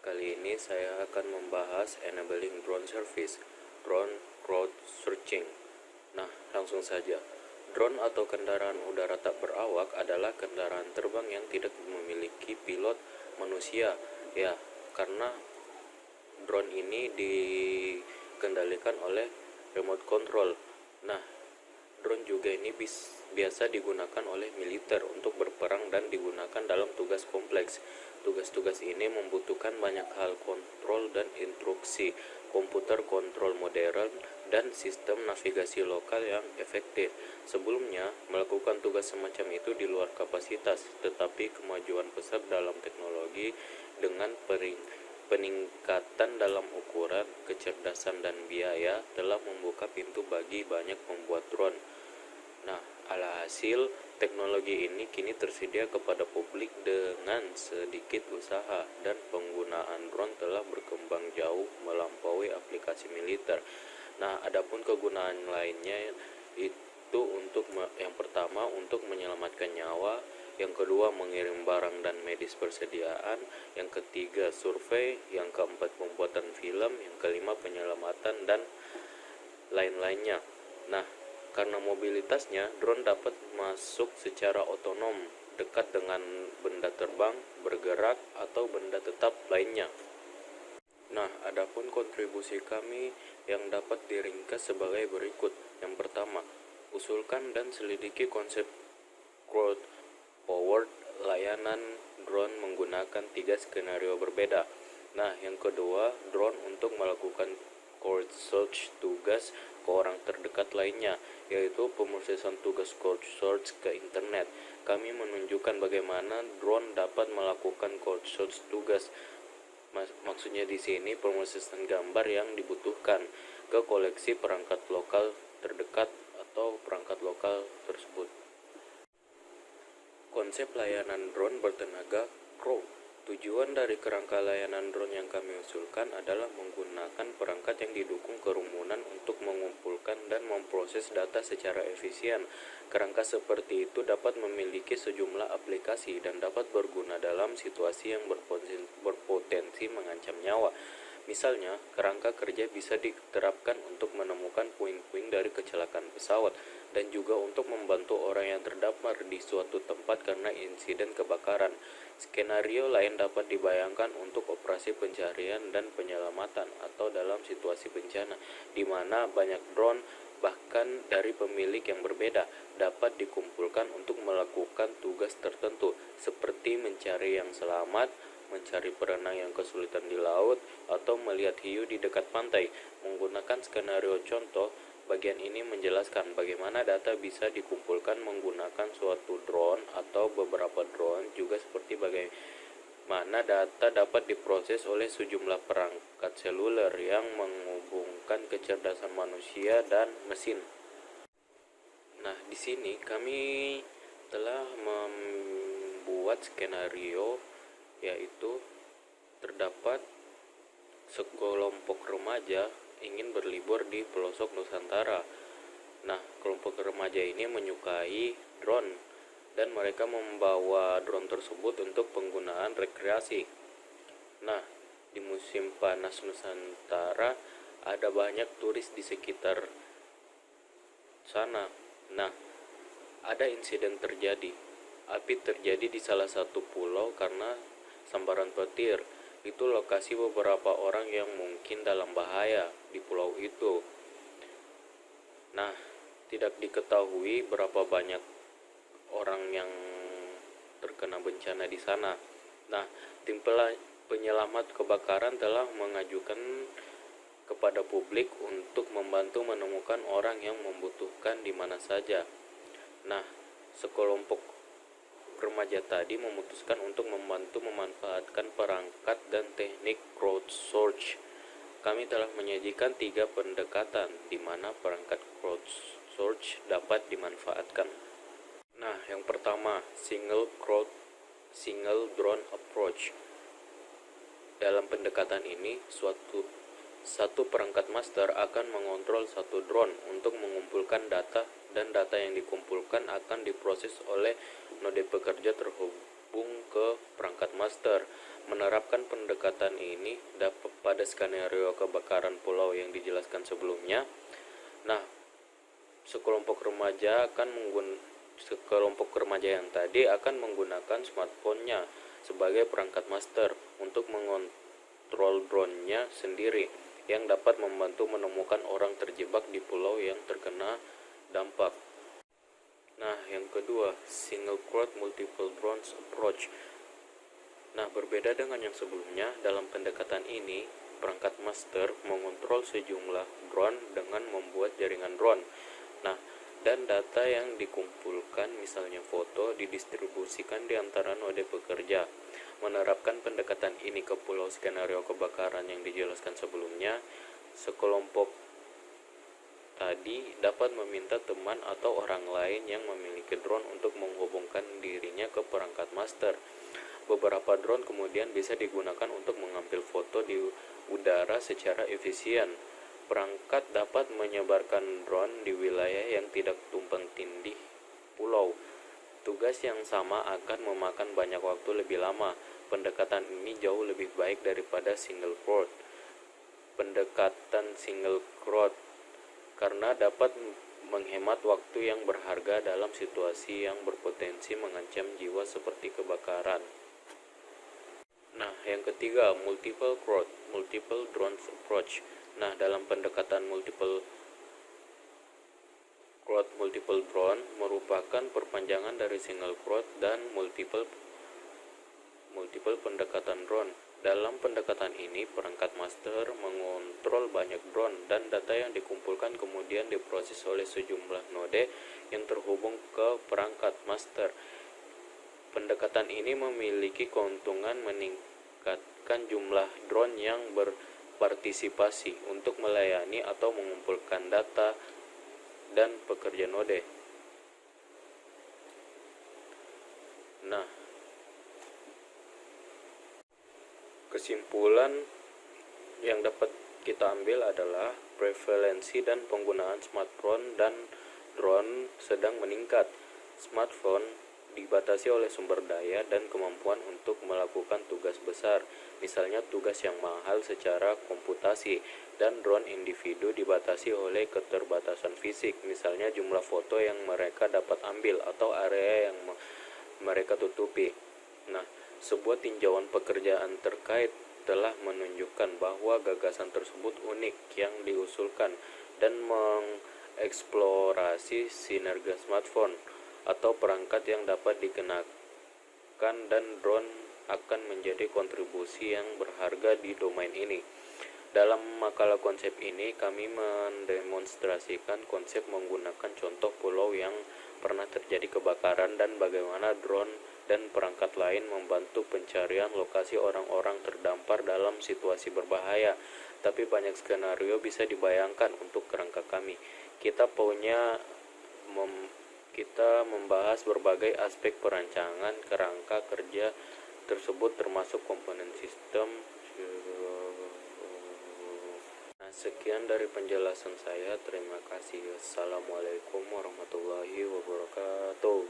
Kali ini saya akan membahas enabling drone service, drone crowd searching. Nah, langsung saja. Drone atau kendaraan udara tak berawak adalah kendaraan terbang yang tidak memiliki pilot manusia. Ya, karena drone ini dikendalikan oleh remote control. Nah, drone juga ini biasa digunakan oleh militer untuk berperang dan digunakan dalam tugas kompleks. Tugas-tugas ini membutuhkan banyak hal kontrol dan instruksi, komputer kontrol modern, dan sistem navigasi lokal yang efektif. Sebelumnya, melakukan tugas semacam itu di luar kapasitas, tetapi kemajuan besar dalam teknologi dengan peningkatan dalam ukuran, kecerdasan, dan biaya telah membuka pintu bagi banyak pembuat drone. Nah, alhasil, teknologi ini kini tersedia kepada publik dengan sedikit usaha, dan penggunaan drone telah berkembang jauh melampaui aplikasi militer. Nah, adapun kegunaan lainnya itu yang pertama untuk menyelamatkan nyawa, yang kedua mengirim barang dan medis persediaan, yang ketiga survei, yang keempat pembuatan film, yang kelima penyelamatan dan lain-lainnya. Nah, karena mobilitasnya, drone dapat masuk secara otonom, dekat dengan benda terbang, bergerak, atau benda tetap lainnya. Nah, adapun kontribusi kami yang dapat diringkas sebagai berikut. Yang pertama, usulkan dan selidiki konsep crowd powered layanan drone menggunakan 3 skenario berbeda. Nah, yang kedua, drone untuk melakukan crowd search tugas ke orang terdekat lainnya, yaitu pemrosesan tugas crowd search ke internet. Kami menunjukkan bagaimana drone dapat melakukan crowd search tugas. Maksudnya di sini pemrosesan gambar yang dibutuhkan ke koleksi perangkat lokal terdekat atau perangkat lokal tersebut. Konsep layanan drone bertenaga crowd. Tujuan dari kerangka layanan drone yang kami usulkan adalah menggunakan perangkat yang didukung kerumunan untuk mengumpulkan dan memproses data secara efisien. Kerangka seperti itu dapat memiliki sejumlah aplikasi dan dapat berguna dalam situasi yang berpotensi mengancam nyawa. Misalnya, kerangka kerja bisa diterapkan untuk menemukan puing-puing dari kecelakaan pesawat dan juga untuk membantu orang yang terdampar di suatu tempat karena insiden kebakaran. Skenario lain dapat dibayangkan untuk operasi pencarian dan penyelamatan atau dalam situasi bencana, di mana banyak drone, bahkan dari pemilik yang berbeda, dapat dikumpulkan untuk melakukan tugas tertentu, seperti mencari yang selamat, mencari perenang yang kesulitan di laut, atau melihat hiu di dekat pantai. Menggunakan skenario contoh, bagian ini menjelaskan bagaimana data bisa dikumpulkan menggunakan suatu drone atau beberapa drone, juga seperti bagaimana data dapat diproses oleh sejumlah perangkat seluler yang menghubungkan kecerdasan manusia dan mesin. Nah, di sini kami telah membuat skenario, yaitu terdapat sekelompok remaja ingin berlibur di pelosok Nusantara. Nah, kelompok remaja ini menyukai drone dan mereka membawa drone tersebut untuk penggunaan rekreasi. Nah, di musim panas Nusantara ada banyak turis di sekitar sana. Nah, ada insiden terjadi. Api terjadi di salah satu pulau karena sambaran petir. Itu lokasi beberapa orang yang mungkin dalam bahaya di pulau itu. Nah, tidak diketahui berapa banyak orang yang terkena bencana di sana. Nah, tim penyelamat kebakaran telah mengajukan kepada publik untuk membantu menemukan orang yang membutuhkan di mana saja. Nah, sekelompok remaja tadi memutuskan untuk membantu memanfaatkan perangkat dan teknik crowd search. Kami telah menyajikan 3 pendekatan di mana perangkat crowd search dapat dimanfaatkan. Nah, yang pertama, single drone approach. Dalam pendekatan ini, satu perangkat master akan mengontrol satu drone untuk mengumpulkan data, dan data yang dikumpulkan akan diproses oleh node pekerja terhubung ke perangkat master. Menerapkan pendekatan ini dapat pada skenario kebakaran pulau yang dijelaskan sebelumnya. Nah, sekelompok remaja yang tadi akan menggunakan smartphone-nya sebagai perangkat master untuk mengontrol drone-nya sendiri yang dapat membantu menemukan orang terjebak di pulau yang terkena dampak. Nah, yang kedua, single crowd multiple drones approach. Nah, berbeda dengan yang sebelumnya, dalam pendekatan ini, perangkat master mengontrol sejumlah drone dengan membuat jaringan drone. Nah, dan data yang dikumpulkan, misalnya foto, didistribusikan di antara node pekerja. Menerapkan pendekatan ini ke pulau skenario kebakaran yang dijelaskan sebelumnya, sekelompok tadi dapat meminta teman atau orang lain yang memiliki drone untuk menghubungkan dirinya ke perangkat master. Beberapa drone kemudian bisa digunakan untuk mengambil foto di udara secara efisien. Perangkat dapat menyebarkan drone di wilayah yang tidak tumpang tindih pulau. Tugas yang sama akan memakan banyak waktu lebih lama. Pendekatan ini jauh lebih baik daripada single crowd. Pendekatan single crowd karena dapat menghemat waktu yang berharga dalam situasi yang berpotensi mengancam jiwa seperti kebakaran. Nah, yang ketiga, multiple crowd, multiple drones approach. Nah, dalam pendekatan multiple crowd, multiple drone merupakan perpanjangan dari single crowd dan multiple pendekatan drone. Dalam pendekatan ini, perangkat master mengontrol banyak drone dan data yang dikumpulkan kemudian diproses oleh sejumlah node yang terhubung ke perangkat master. Pendekatan ini memiliki keuntungan meningkatkan jumlah drone yang berpartisipasi untuk melayani atau mengumpulkan data dan pekerja node. Nah, kesimpulan yang dapat kita ambil adalah prevalensi dan penggunaan smartphone dan drone sedang meningkat. Smartphone dibatasi oleh sumber daya dan kemampuan untuk melakukan tugas besar, misalnya tugas yang mahal secara komputasi, dan drone individu dibatasi oleh keterbatasan fisik, misalnya jumlah foto yang mereka dapat ambil atau area yang mereka tutupi. Nah, sebuah tinjauan pekerjaan terkait telah menunjukkan bahwa gagasan tersebut unik yang diusulkan dan mengeksplorasi sinergi smartphone atau perangkat yang dapat dikenakan dan drone akan menjadi kontribusi yang berharga di domain ini. Dalam makalah konsep ini, kami mendemonstrasikan konsep menggunakan contoh pulau yang pernah terjadi kebakaran dan bagaimana drone dan perangkat lain membantu pencarian lokasi orang-orang terdampar dalam situasi berbahaya. Tapi banyak skenario bisa dibayangkan untuk kerangka kami. Kita membahas berbagai aspek perancangan kerangka kerja tersebut termasuk komponen sistem. Nah, sekian dari penjelasan saya. Terima kasih. Assalamualaikum warahmatullahi wabarakatuh.